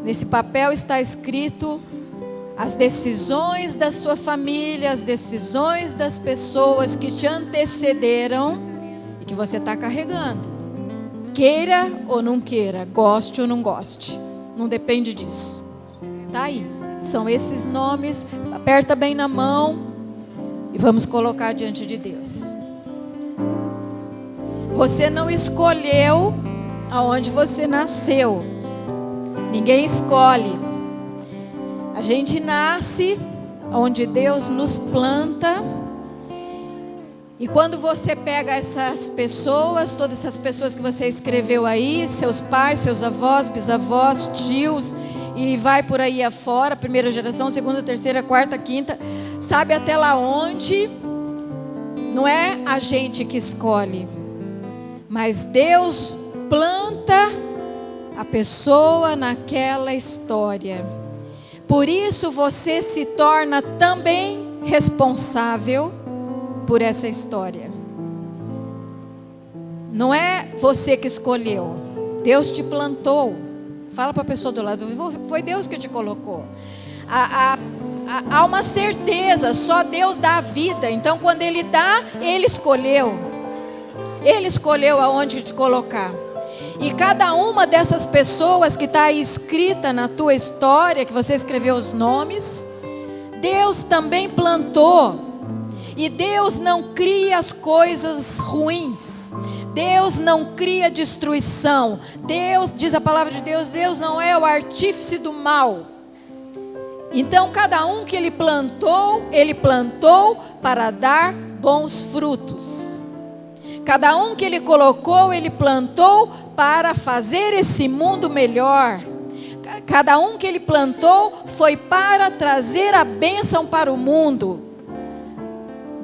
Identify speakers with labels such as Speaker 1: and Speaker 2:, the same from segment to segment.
Speaker 1: nesse papel está escrito as decisões da sua família, as decisões das pessoas que te antecederam e que você está carregando. Queira ou não queira, goste ou não goste, não depende disso. Está aí, são esses nomes, aperta bem na mão e vamos colocar diante de Deus. Você não escolheu aonde você nasceu, ninguém escolhe. A gente nasce onde Deus nos planta. E quando você pega essas pessoas, todas essas pessoas que você escreveu aí, seus pais, seus avós, bisavós, tios, e vai por aí afora, primeira geração, segunda, terceira, quarta, quinta, sabe até lá onde, não é a gente que escolhe, mas Deus planta a pessoa naquela história. Por isso você se torna também responsável por essa história. Não é você que escolheu, Deus te plantou. Fala para a pessoa do lado, foi Deus que te colocou. Há uma certeza, só Deus dá a vida. Então quando Ele dá, Ele escolheu aonde te colocar. E cada uma dessas pessoas que está escrita na tua história, que você escreveu os nomes, Deus também plantou. E Deus não cria as coisas ruins. Deus não cria destruição. Deus, diz a palavra de Deus, Deus não é o artífice do mal. Então cada um que Ele plantou para dar bons frutos. Cada um que Ele colocou, Ele plantou para fazer esse mundo melhor. Cada um que Ele plantou foi para trazer a bênção para o mundo.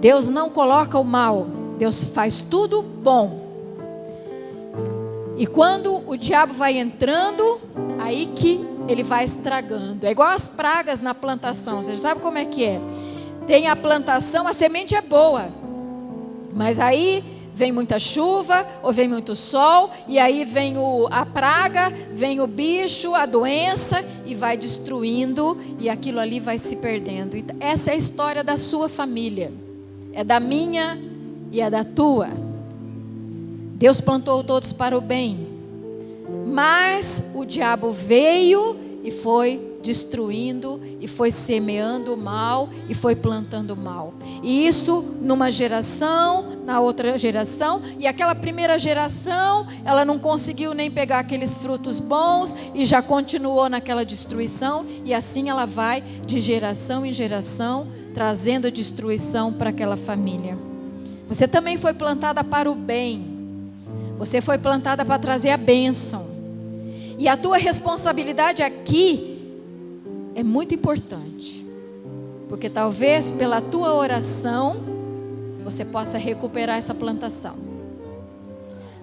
Speaker 1: Deus não coloca o mal, Deus faz tudo bom. E quando o diabo vai entrando, aí que ele vai estragando. É igual as pragas na plantação, você sabe como é que é? Tem a plantação, a semente é boa, mas aí vem muita chuva, ou vem muito sol, e aí vem a praga, vem o bicho, a doença, e vai destruindo, e aquilo ali vai se perdendo. E essa é a história da sua família, é da minha e é da tua. Deus plantou todos para o bem, mas o diabo veio e foi destruindo, e foi semeando o mal, e foi plantando o mal. E isso numa geração, na outra geração, e aquela primeira geração, ela não conseguiu nem pegar aqueles frutos bons, e já continuou naquela destruição, e assim ela vai de geração em geração, trazendo a destruição para aquela família. Você também foi plantada para o bem, você foi plantada para trazer a bênção, e a tua responsabilidade aqui é muito importante, porque talvez pela tua oração você possa recuperar essa plantação.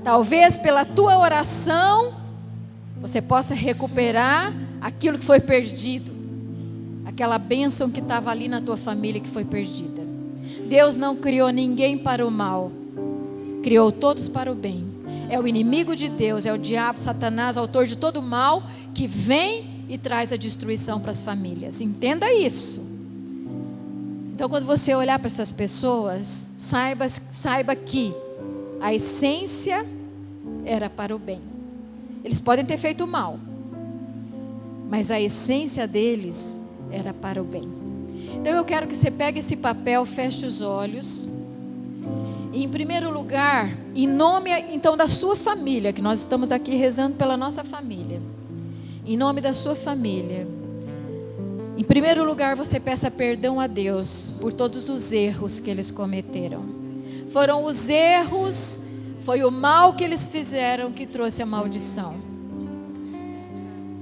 Speaker 1: Talvez pela tua oração você possa recuperar aquilo que foi perdido, aquela bênção que estava ali na tua família que foi perdida. Deus não criou ninguém para o mal, criou todos para o bem. É o inimigo de Deus, é o diabo, Satanás, autor de todo o mal, que vem e traz a destruição para as famílias. Entenda isso. Então quando você olhar para essas pessoas, saiba que a essência era para o bem. Eles podem ter feito mal, mas a essência deles era para o bem. Então eu quero que você pegue esse papel, feche os olhos. E em primeiro lugar, em nome então da sua família, que nós estamos aqui rezando pela nossa família. Em nome da sua família, em primeiro lugar você peça perdão a Deus por todos os erros que eles cometeram. Foram os erros, foi o mal que eles fizeram que trouxe a maldição.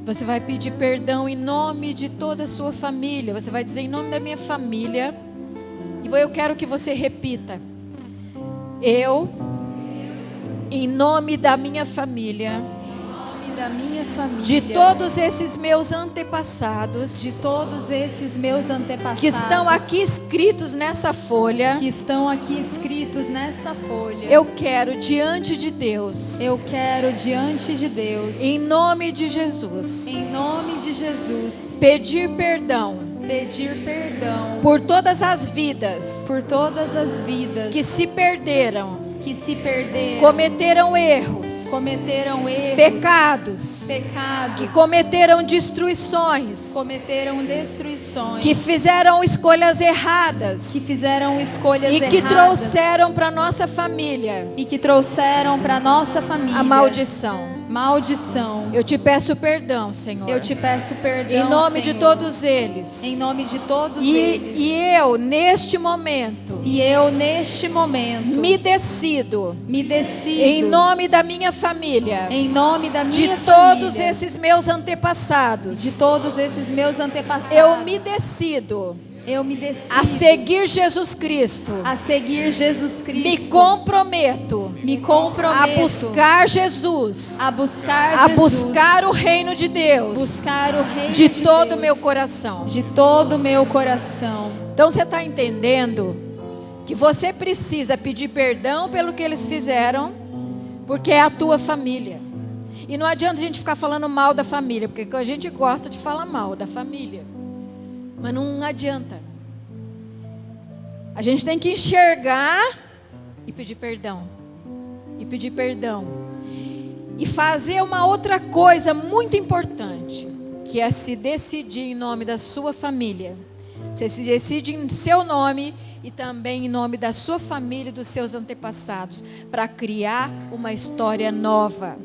Speaker 1: Você vai pedir perdão em nome de toda a sua família. Você vai dizer: em nome da minha família. E eu quero que você repita: eu, em nome da minha família, de todos esses meus antepassados, que estão aqui escritos nessa folha,
Speaker 2: que estão aqui escritos nesta folha,
Speaker 1: eu quero diante de Deus,
Speaker 2: eu quero diante de Deus,
Speaker 1: em nome de Jesus,
Speaker 2: em nome de Jesus,
Speaker 1: pedir perdão por todas as vidas
Speaker 2: por todas as vidas
Speaker 1: que se perderam,
Speaker 2: cometeram
Speaker 1: erros,
Speaker 2: pecados,
Speaker 1: que cometeram destruições, que fizeram escolhas erradas, e que trouxeram para nossa família a maldição. Eu te peço perdão, Senhor. Em nome de todos eles. E eu neste momento me decido em nome da minha família, de todos esses meus antepassados, eu me decido a seguir Jesus Cristo. Me comprometo a buscar Jesus, a buscar o reino de Deus, de todo o meu coração. Então você está entendendo que você precisa pedir perdão pelo que eles fizeram, porque é a tua família. E não adianta a gente ficar falando mal da família, porque a gente gosta de falar mal da família. Mas não adianta. A gente tem que enxergar e pedir perdão. E pedir perdão. E fazer uma outra coisa muito importante, que é se decidir em nome da sua família. Você se decide em seu nome e também em nome da sua família e dos seus antepassados, para criar uma história nova.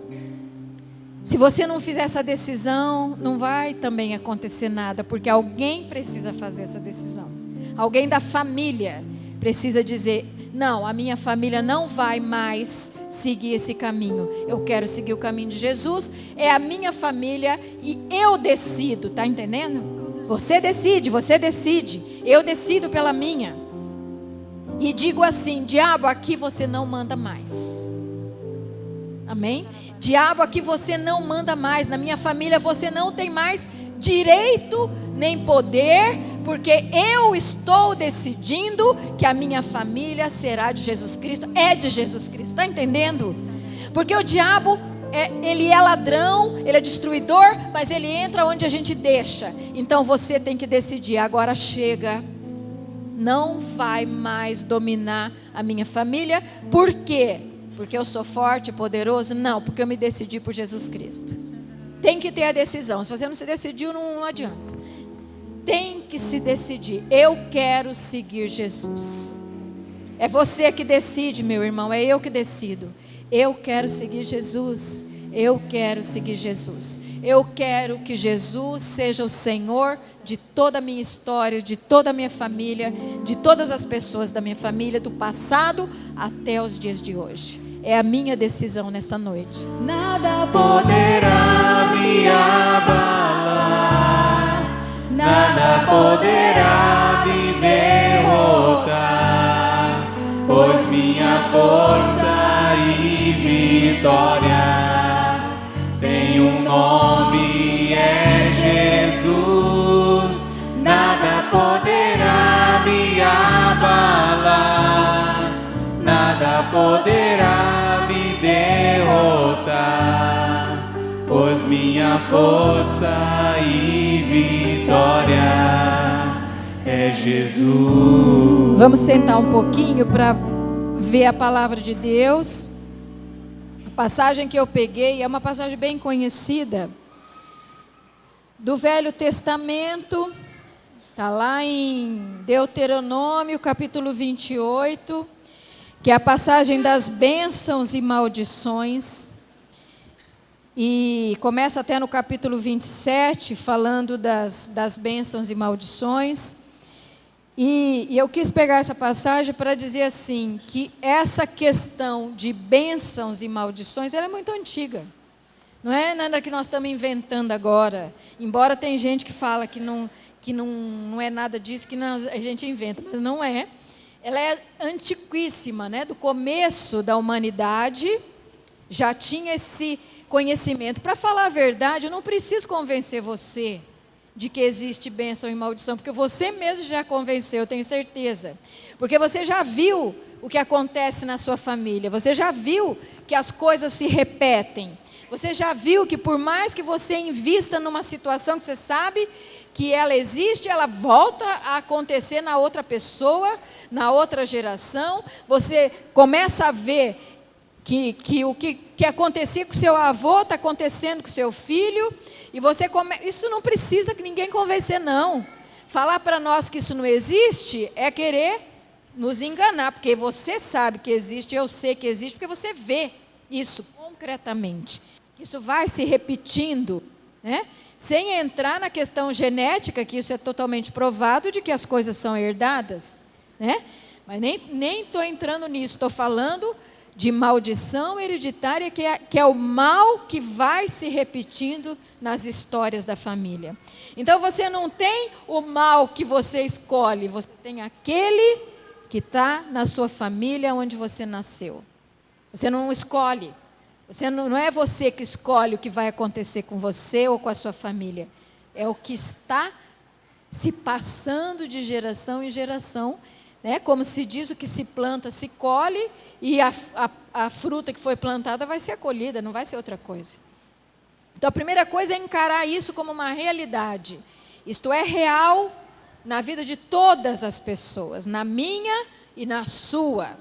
Speaker 1: Se você não fizer essa decisão, não vai também acontecer nada, porque alguém precisa fazer essa decisão. Alguém da família precisa dizer: não, a minha família não vai mais seguir esse caminho. Eu quero seguir o caminho de Jesus, é a minha família e eu decido, tá entendendo? Você decide, eu decido pela minha. E digo assim: diabo, aqui você não manda mais. Amém? Diabo, aqui você não manda mais. Na minha família você não tem mais direito nem poder, porque eu estou decidindo que a minha família será de Jesus Cristo, é de Jesus Cristo. Está entendendo? Porque o diabo, ele é ladrão, ele é destruidor, mas ele entra onde a gente deixa. Então você tem que decidir: agora chega. Não vai mais dominar a minha família. Por quê? Porque eu sou forte e poderoso? Não, porque eu me decidi por Jesus Cristo. Tem que ter a decisão. Se você não se decidiu, não adianta. Tem que se decidir. Eu quero seguir Jesus. É você que decide, meu irmão. É eu que decido. Eu quero seguir Jesus. Eu quero seguir Jesus. Eu quero que Jesus seja o Senhor de toda a minha história, de toda a minha família, de todas as pessoas da minha família, do passado até os dias de hoje. É a minha decisão nesta noite.
Speaker 2: Nada poderá me abalar, nada poderá me derrotar, pois minha força e vitória tem um nome, é Jesus. Nada poderá me abalar, nada poderá me derrotar, pois minha força e vitória é Jesus.
Speaker 1: Vamos sentar um pouquinho para ver a palavra de Deus. A passagem que eu peguei é uma passagem bem conhecida do Velho Testamento. Está lá em Deuteronômio, capítulo 28, que é a passagem das bênçãos e maldições. E começa até no capítulo 27, falando das bênçãos e maldições. E eu quis pegar essa passagem para dizer assim, que essa questão de bênçãos e maldições, ela é muito antiga. Não é nada que nós estamos inventando agora. Embora tem gente que fala que não é nada disso, que a gente inventa, mas não é. Ela é antiquíssima, né? Do começo da humanidade, já tinha esse conhecimento. Para falar a verdade, eu não preciso convencer você de que existe bênção e maldição, porque você mesmo já convenceu, eu tenho certeza. Porque você já viu o que acontece na sua família, você já viu que as coisas se repetem, você já viu que por mais que você invista numa situação que você sabe que ela existe, ela volta a acontecer na outra pessoa, na outra geração, você começa a ver que o que acontecia com seu avô está acontecendo com seu filho, e isso não precisa que ninguém convencer, não. Falar para nós que isso não existe é querer nos enganar, porque você sabe que existe, eu sei que existe, porque você vê isso concretamente. Isso vai se repetindo, né? Sem entrar na questão genética, que isso é totalmente provado, de que as coisas são herdadas, né? Mas nem estou entrando nisso, estou falando de maldição hereditária, que é o mal que vai se repetindo nas histórias da família. Então você não tem o mal que você escolhe, você tem aquele que está na sua família onde você nasceu. Você não escolhe, não é você que escolhe o que vai acontecer com você ou com a sua família, é o que está se passando de geração em geração, né? Como se diz, o que se planta se colhe, e a fruta que foi plantada vai ser colhida, não vai ser outra coisa. Então a primeira coisa é encarar isso como uma realidade. Isto é real na vida de todas as pessoas, na minha e na sua.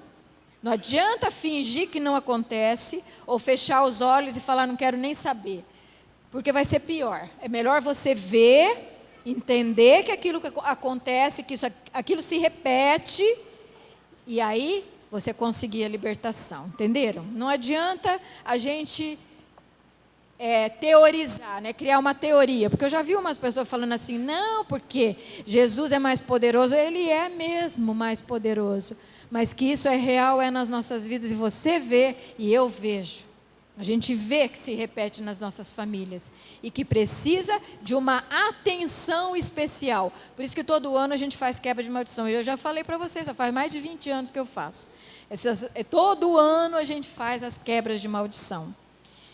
Speaker 1: Não adianta fingir que não acontece, ou fechar os olhos e falar, não quero nem saber, porque vai ser pior. É melhor você ver, entender que aquilo que acontece, que aquilo se repete, e aí você conseguir a libertação, entenderam? Não adianta a gente teorizar, né? Criar uma teoria, porque eu já vi umas pessoas falando assim, não, porque Jesus é mais poderoso. Ele é mesmo mais poderoso, mas que isso é real, é nas nossas vidas, e você vê e eu vejo. A gente vê que se repete nas nossas famílias e que precisa de uma atenção especial. Por isso que todo ano a gente faz quebra de maldição. Eu já falei para vocês, já faz mais de 20 anos que eu faço. Todo ano a gente faz as quebras de maldição.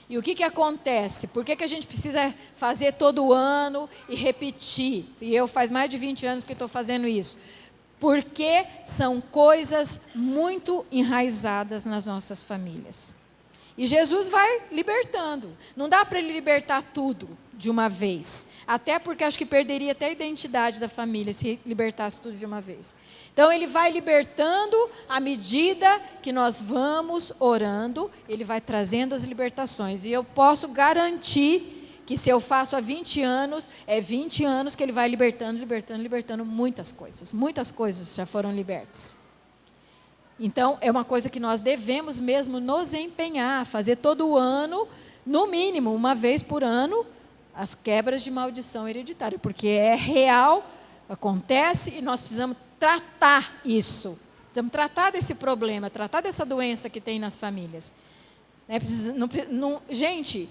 Speaker 1: E o que acontece? Por que a gente precisa fazer todo ano e repetir? E eu faz mais de 20 anos que estou fazendo isso. Porque são coisas muito enraizadas nas nossas famílias. E Jesus vai libertando. Não dá para ele libertar tudo de uma vez. Até porque acho que perderia até a identidade da família se libertasse tudo de uma vez. Então ele vai libertando à medida que nós vamos orando, ele vai trazendo as libertações. E eu posso garantir que se eu faço há 20 anos, é 20 anos que ele vai libertando muitas coisas. Muitas coisas já foram libertas. Então, é uma coisa que nós devemos mesmo nos empenhar, fazer todo ano, no mínimo, uma vez por ano, as quebras de maldição hereditária, porque é real, acontece, e nós precisamos tratar isso. Precisamos tratar desse problema, tratar dessa doença que tem nas famílias. Gente,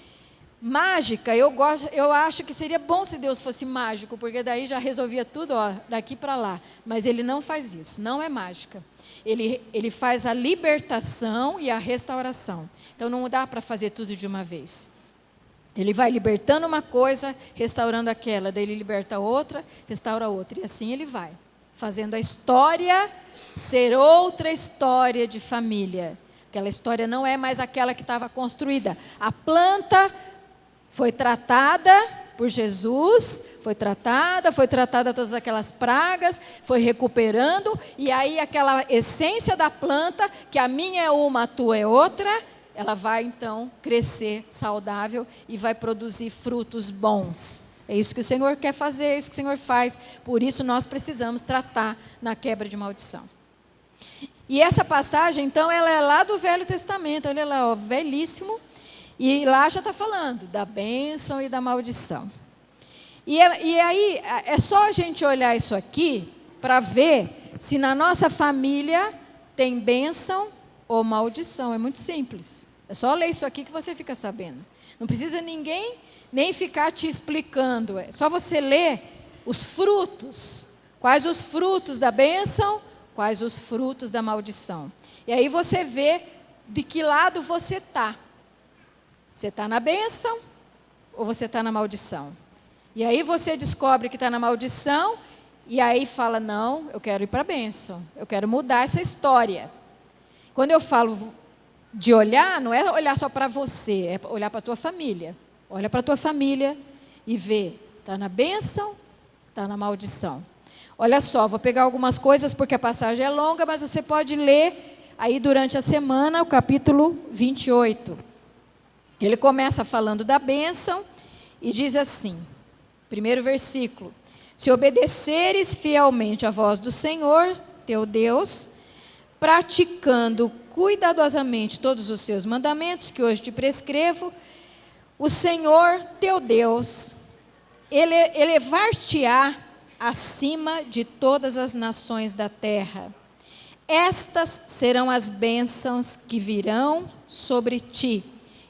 Speaker 1: mágica, eu acho que seria bom se Deus fosse mágico, porque daí já resolvia tudo, daqui para lá. Mas Ele não faz isso, não é mágica. Ele faz a libertação e a restauração. Então não dá para fazer tudo de uma vez. Ele vai libertando uma coisa, restaurando aquela, daí ele liberta outra, restaura outra. E assim ele vai, fazendo a história ser outra história de família. Aquela história não é mais aquela que estava construída. A planta foi tratada por Jesus, foi tratada todas aquelas pragas, foi recuperando, e aí aquela essência da planta, que a minha é uma, a tua é outra, ela vai então crescer saudável e vai produzir frutos bons. É isso que o Senhor quer fazer, é isso que o Senhor faz, por isso nós precisamos tratar na quebra de maldição. E essa passagem, então, ela é lá do Velho Testamento, olha lá, velhíssimo, e lá já está falando da bênção e da maldição. E aí, é só a gente olhar isso aqui para ver se na nossa família tem bênção ou maldição. É muito simples. É só ler isso aqui que você fica sabendo. Não precisa ninguém nem ficar te explicando. É só você ler os frutos. Quais os frutos da bênção, quais os frutos da maldição. E aí você vê de que lado você está. Você está na bênção ou você está na maldição? E aí você descobre que está na maldição, e aí fala, não, eu quero ir para a bênção, eu quero mudar essa história. Quando eu falo de olhar, não é olhar só para você, é olhar para a tua família. Olha para a tua família e vê, está na bênção, está na maldição. Olha só, vou pegar algumas coisas porque a passagem é longa, mas você pode ler aí durante a semana o capítulo 28. Ele começa falando da bênção e diz assim, primeiro versículo: se obedeceres fielmente à voz do Senhor, teu Deus, praticando cuidadosamente todos os seus mandamentos que hoje te prescrevo, o Senhor, teu Deus, elevar-te-á acima de todas as nações da terra. Estas serão as bênçãos que virão sobre ti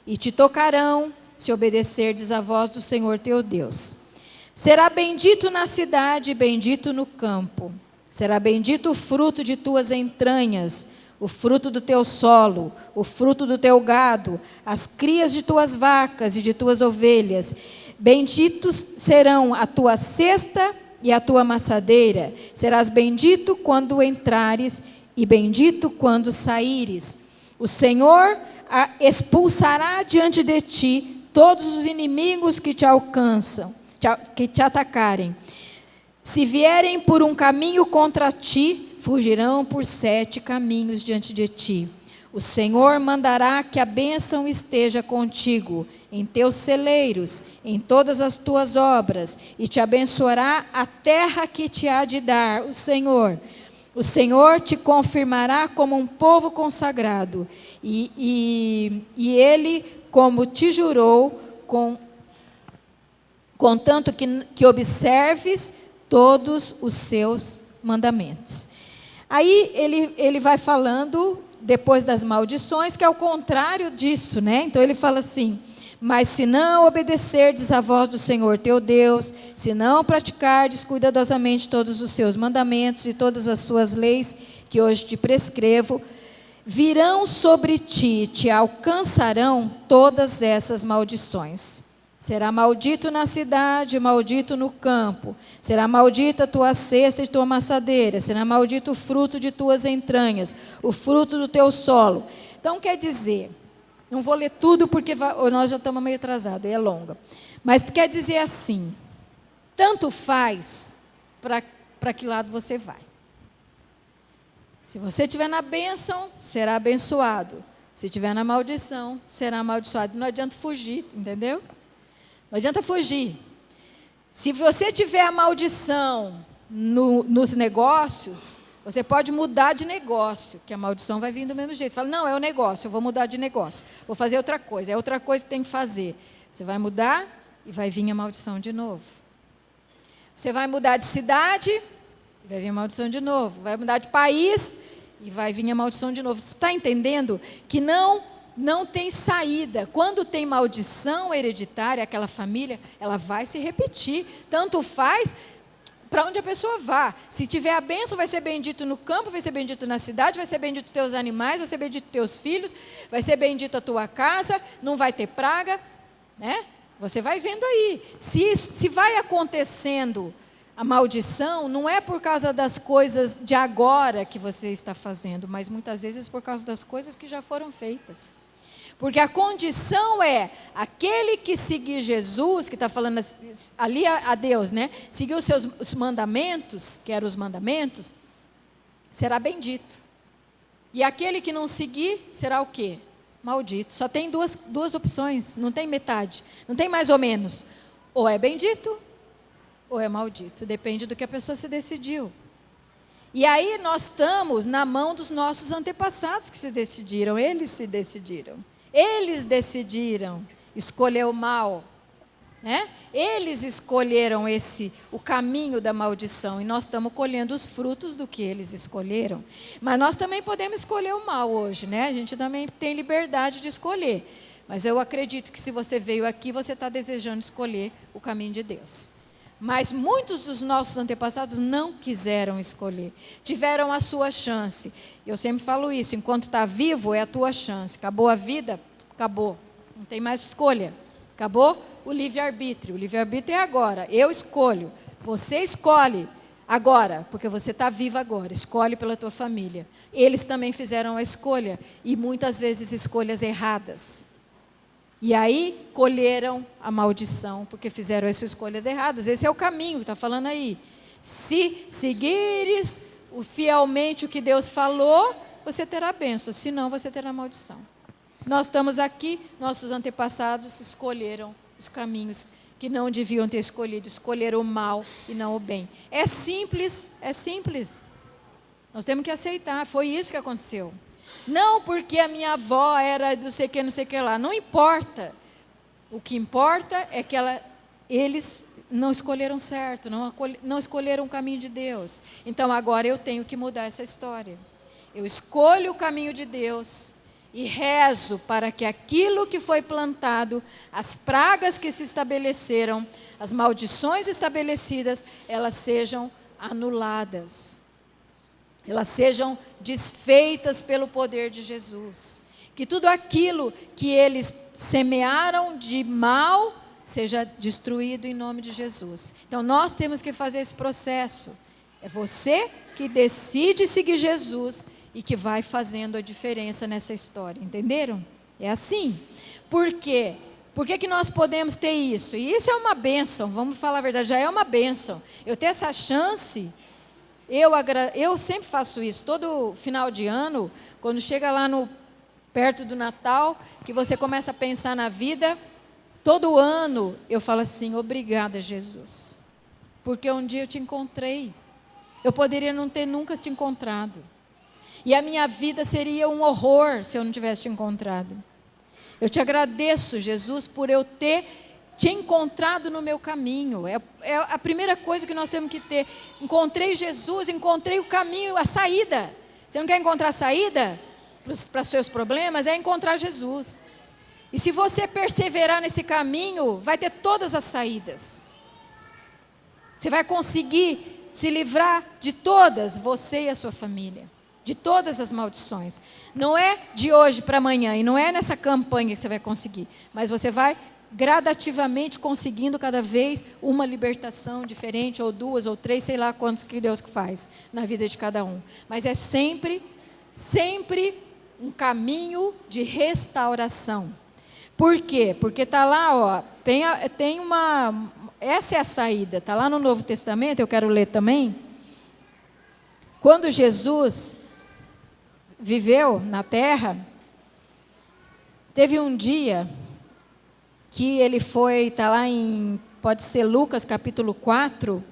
Speaker 1: e te tocarão, se obedecerdes à voz do Senhor teu Deus. Será bendito na cidade e bendito no campo. Será bendito o fruto de tuas entranhas, o fruto do teu solo, o fruto do teu gado, as crias de tuas vacas e de tuas ovelhas. Benditos serão a tua cesta e a tua amassadeira. Serás bendito quando entrares e bendito quando saíres. O Senhor expulsará diante de ti todos os inimigos que te alcançam, que te atacarem. Se vierem por um caminho contra ti, fugirão por 7 caminhos diante de ti. O Senhor mandará que a bênção esteja contigo, em teus celeiros, em todas as tuas obras, e te abençoará a terra que te há de dar o Senhor. O Senhor te confirmará como um povo consagrado, e Ele, como te jurou, contanto que observes todos os seus mandamentos. Aí ele vai falando, depois das maldições, que é o contrário disso, né? Então ele fala assim: mas se não obedecerdes à voz do Senhor teu Deus, se não praticardes cuidadosamente todos os seus mandamentos e todas as suas leis, que hoje te prescrevo, virão sobre ti, te alcançarão todas essas maldições. Será maldito na cidade, maldito no campo. Será maldita a tua cesta e tua amassadeira. Será maldito o fruto de tuas entranhas, o fruto do teu solo. Então, quer dizer, não vou ler tudo porque nós já estamos meio atrasados, é longa. Mas quer dizer assim, tanto faz para que lado você vai. Se você estiver na bênção, será abençoado. Se estiver na maldição, será amaldiçoado. Não adianta fugir, entendeu? Não adianta fugir. Se você tiver a maldição nos negócios, você pode mudar de negócio, que a maldição vai vir do mesmo jeito. Fala, não, é o negócio, eu vou mudar de negócio. Vou fazer outra coisa, é outra coisa que tem que fazer. Você vai mudar e vai vir a maldição de novo. Você vai mudar de cidade e vai vir a maldição de novo. Vai mudar de país e vai vir a maldição de novo. Você está entendendo que não tem saída. Quando tem maldição hereditária, aquela família, ela vai se repetir. Tanto faz para onde a pessoa vá. Se tiver a bênção, vai ser bendito no campo, vai ser bendito na cidade, vai ser bendito teus animais, vai ser bendito teus filhos, vai ser bendito a tua casa, não vai ter praga, né? Você vai vendo aí. Se vai acontecendo a maldição, não é por causa das coisas de agora que você está fazendo, mas muitas vezes por causa das coisas que já foram feitas. Porque a condição é, aquele que seguir Jesus, que está falando ali a Deus, né? Seguir os mandamentos, que eram os mandamentos, será bendito. E aquele que não seguir, será o quê? Maldito. Só tem duas opções, não tem metade, não tem mais ou menos. Ou é bendito, ou é maldito. Depende do que a pessoa se decidiu. E aí nós estamos na mão dos nossos antepassados que se decidiram, eles se decidiram. Eles decidiram escolher o mal, né? Eles escolheram o caminho da maldição, e nós estamos colhendo os frutos do que eles escolheram. Mas nós também podemos escolher o mal hoje, né? A gente também tem liberdade de escolher. Mas eu acredito que se você veio aqui, você está desejando escolher o caminho de Deus. Mas muitos dos nossos antepassados não quiseram escolher, tiveram a sua chance. Eu sempre falo isso, enquanto está vivo é a tua chance. Acabou a vida, acabou, não tem mais escolha. Acabou o livre-arbítrio. O livre-arbítrio é agora, eu escolho, você escolhe agora, porque você está vivo agora, escolhe pela tua família. Eles também fizeram a escolha, e muitas vezes escolhas erradas. E aí colheram a maldição, porque fizeram essas escolhas erradas. Esse é o caminho, está falando aí. Se seguires fielmente o que Deus falou, você terá bênção, senão você terá maldição. Se nós estamos aqui, nossos antepassados escolheram os caminhos que não deviam ter escolhido, escolheram o mal e não o bem. É simples, é simples. Nós temos que aceitar, foi isso que aconteceu. Não porque a minha avó era não sei o que lá, não importa. O que importa é que eles não escolheram certo, não escolheram o caminho de Deus. Então agora eu tenho que mudar essa história. Eu escolho o caminho de Deus e rezo para que aquilo que foi plantado, as pragas que se estabeleceram, as maldições estabelecidas, elas sejam anuladas. Elas sejam desfeitas pelo poder de Jesus. Que tudo aquilo que eles semearam de mal seja destruído em nome de Jesus. Então nós temos que fazer esse processo. É você que decide seguir Jesus e que vai fazendo a diferença nessa história. Entenderam? É assim. Por quê? Por que nós podemos ter isso? E isso é uma bênção, vamos falar a verdade, já é uma bênção. Eu ter essa chance... Eu sempre faço isso, todo final de ano, quando chega lá perto do Natal, que você começa a pensar na vida, todo ano eu falo assim, obrigada Jesus, porque um dia eu te encontrei, eu poderia não ter nunca te encontrado, e a minha vida seria um horror se eu não tivesse te encontrado. Eu te agradeço, Jesus, por eu ter te encontrado no meu caminho. É a primeira coisa que nós temos que ter. Encontrei Jesus, encontrei o caminho, a saída. Você não quer encontrar a saída para os seus problemas? É encontrar Jesus. E se você perseverar nesse caminho, vai ter todas as saídas. Você vai conseguir se livrar de todas, você e a sua família. De todas as maldições. Não é de hoje para amanhã, e não é nessa campanha que você vai conseguir. Mas você vai gradativamente conseguindo cada vez uma libertação diferente, ou duas, ou três, sei lá quantos que Deus faz na vida de cada um. Mas é sempre um caminho de restauração. Por quê? Porque está lá, ó, tem uma... Essa é a saída, está lá no Novo Testamento, eu quero ler também. Quando Jesus viveu na terra, teve um dia... que ele foi, está lá pode ser Lucas capítulo 4,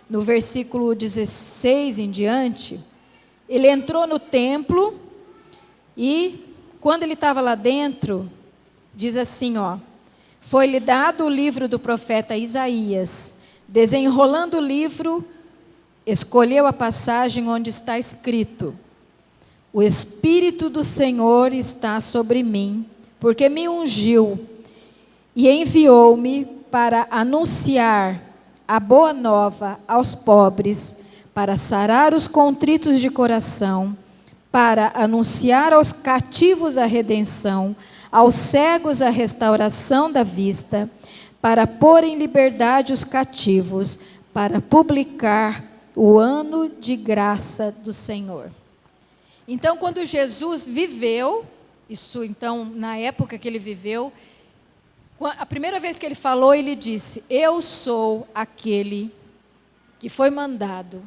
Speaker 1: no versículo 16 em diante, ele entrou no templo, e quando ele estava lá dentro, diz assim, ó, foi-lhe dado o livro do profeta Isaías, desenrolando o livro, escolheu a passagem onde está escrito, o Espírito do Senhor está sobre mim, porque me ungiu, e enviou-me para anunciar a boa nova aos pobres, para sarar os contritos de coração, para anunciar aos cativos a redenção, aos cegos a restauração da vista, para pôr em liberdade os cativos, para publicar o ano de graça do Senhor. Então, quando Jesus viveu, isso então, na época que ele viveu, a primeira vez que ele falou, ele disse, eu sou aquele que foi mandado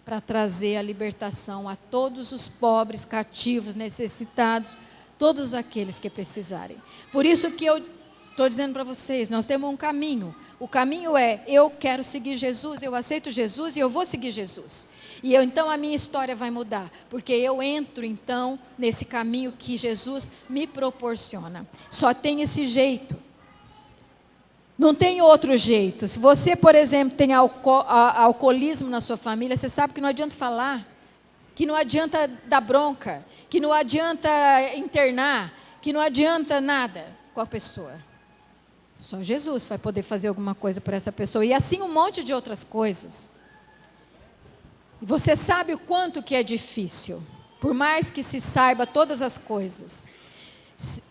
Speaker 1: para trazer a libertação a todos os pobres, cativos, necessitados, todos aqueles que precisarem. Por isso que eu estou dizendo para vocês, nós temos um caminho. O caminho é, eu quero seguir Jesus, eu aceito Jesus e eu vou seguir Jesus. E então a minha história vai mudar, porque eu entro então nesse caminho que Jesus me proporciona. Só tem esse jeito. Não tem outro jeito. Se você, por exemplo, tem alcoolismo na sua família, você sabe que não adianta falar, que não adianta dar bronca, que não adianta internar, que não adianta nada com a pessoa. Só Jesus vai poder fazer alguma coisa por essa pessoa. E assim um monte de outras coisas. E você sabe o quanto que é difícil, por mais que se saiba todas as coisas.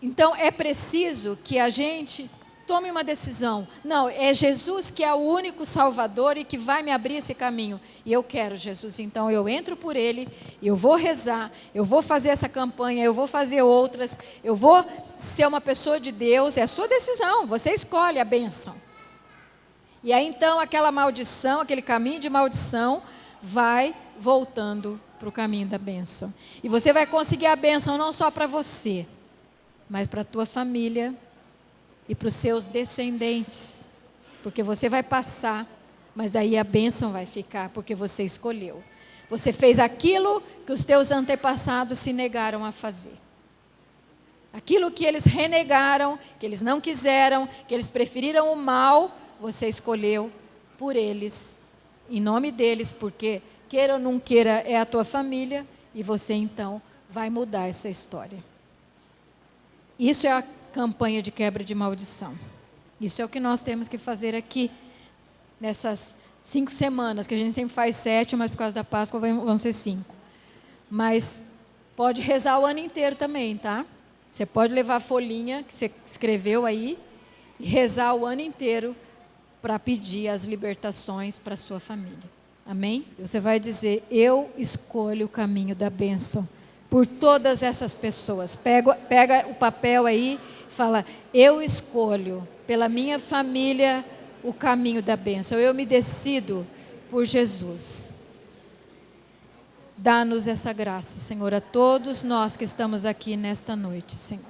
Speaker 1: Então é preciso que a gente tome uma decisão. Não, é Jesus que é o único Salvador e que vai me abrir esse caminho. E eu quero Jesus, então eu entro por Ele, eu vou rezar, eu vou fazer essa campanha, eu vou fazer outras, eu vou ser uma pessoa de Deus. É a sua decisão, você escolhe a bênção. E aí então aquela maldição, aquele caminho de maldição vai voltando para o caminho da bênção. E você vai conseguir a bênção não só para você, mas para a tua família e para os seus descendentes. Porque você vai passar, mas daí a bênção vai ficar, porque você escolheu. Você fez aquilo que os teus antepassados se negaram a fazer. Aquilo que eles renegaram, que eles não quiseram, que eles preferiram o mal, você escolheu por eles, em nome deles, porque queira ou não queira, é a tua família, e você então vai mudar essa história. Isso é a campanha de quebra de maldição. Isso é o que nós temos que fazer aqui, nessas 5 semanas, que a gente sempre faz 7, mas por causa da Páscoa vão ser 5. Mas pode rezar o ano inteiro também, tá? Você pode levar a folhinha que você escreveu aí e rezar o ano inteiro para pedir as libertações para a sua família. Amém? Você vai dizer: eu escolho o caminho da bênção por todas essas pessoas. Pega o papel aí e fala: eu escolho pela minha família o caminho da bênção. Eu me decido por Jesus. Dá-nos essa graça, Senhor, a todos nós que estamos aqui nesta noite, Senhor.